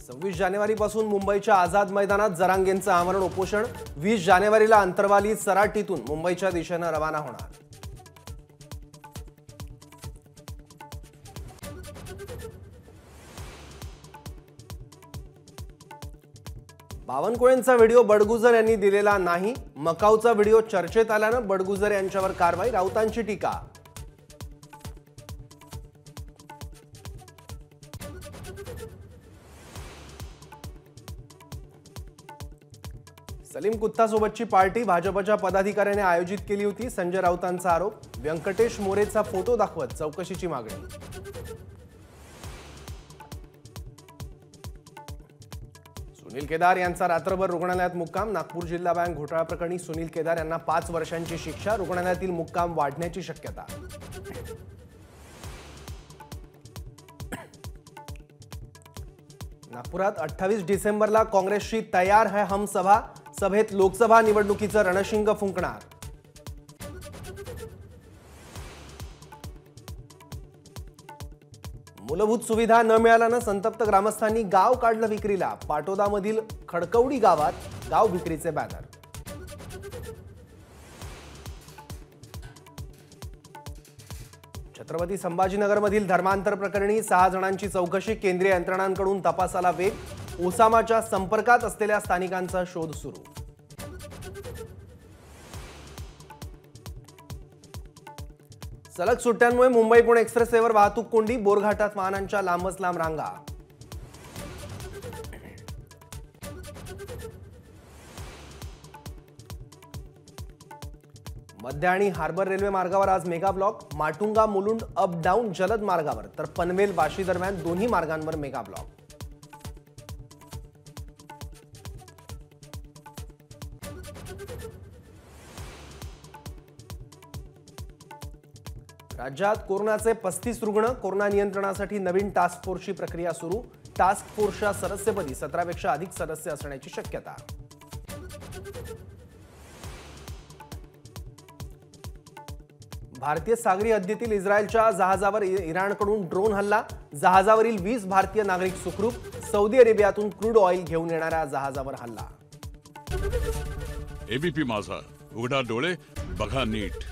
26 जानेवारीपासून मुंबईच्या आझाद मैदानात जरांगेंचं आमरण उपोषण 20 जानेवारीला अंतरवाली सराटीतून मुंबईच्या दिशेने रवाना होणार। बावनकुळेंचा व्हिडिओ बडगुजर यांनी दिलेला नाही। मकाऊचा व्हिडिओ चर्चेत आल्यानं बडगुजर यांच्यावर कारवाई, राऊतांची टीका। सलीम कुत्तासोबतची पार्टी भाजपच्या पदाधिकाऱ्याने आयोजित केली होती, संजय राऊतांचा आरोप। व्यंकटेश मोरेचा फोटो दाखवत चौकशीची मागणी। सुनील केदार यांचा रात्रभर रुग्णालयात मुक्काम। नागपूर जिल्हा बँक घोटाळा प्रकरणी सुनील केदार यांना 5 वर्षांची शिक्षा, रुग्णालयातील मुक्काम वाढण्याची शक्यता। नागपुरात 28 डिसेंबरला काँग्रेसची तयार है हम सभा, सभेत लोकसभा निवडणुकीचं रणशिंग फुंकणार। मूलभूत सुविधा न मिळाल्यानं संतप्त ग्रामस्थांनी गाव काढलं विक्रीला। पाटोदामधील खडकवडी गावात गाव विक्रीचे बॅनर। छत्रपती संभाजीनगरमधील धर्मांतर प्रकरणी 6 जणांची चौकशी, केंद्रीय यंत्रणांकडून तपासाला वेग। ओसामाच्या संपर्कात असलेल्या स्थानिकांचा शोध सुरू। सलग सुट्ट्यांमुळे मुंबई पुणे एक्सप्रेसवेवर वाहतूक कोंडी, बोरघाटात वाहनांच्या लांबच लांब रांगा। मध्य आणि हार्बर रेल्वे मार्गावर आज mega block. Matunga Mulund up down जलद मार्गावर, तर पनवेल बाशी दरम्यान दोन्ही मार्गांवर मेगा ब्लॉक। राज्यात कोरोनाचे 35 रुग्ण, कोरोना नियंत्रणासाठी नवीन टास्क फोर्सची प्रक्रिया सुरू। टास्क फोर्सच्या सदस्यपदी 17 पेक्षा अधिक सदस्य असण्याची शक्यता। भारतीय सागरी हद्दीतील इस्रायलच्या जहाजावर इराणकडून ड्रोन हल्ला, जहाजावरील 20 भारतीय नागरिक सुखरूप। सौदी अरेबियातून क्रूड ऑइल घेऊन येणाऱ्या जहाजावर हल्ला। एबीपी माझा, उघडा डोळे बघा नीट।